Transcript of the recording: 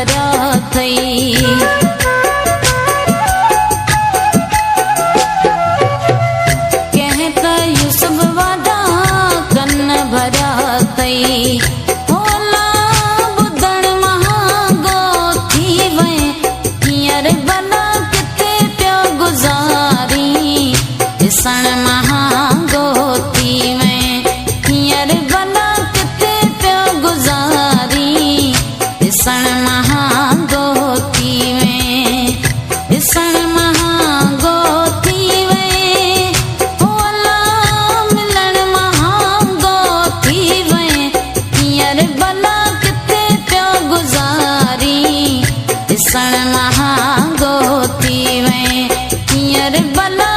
भरिया थई। कंहिं त यूसुफ वादा कन भरिया थई। होला ॿुधण महांगो थी वए हींअर भला किथे पियो गुज़ारी। ॾिसण महांगो थी वए हींअर भला किथे पियो गुज़ारी। ॾिसण महांगो थी वए ॾिसण महांगो थी वए। होला मिलण महांगो थी वए हींअर भला किथे पियो गुज़ारी। ॾिसण महांगो थी वए हींअर भला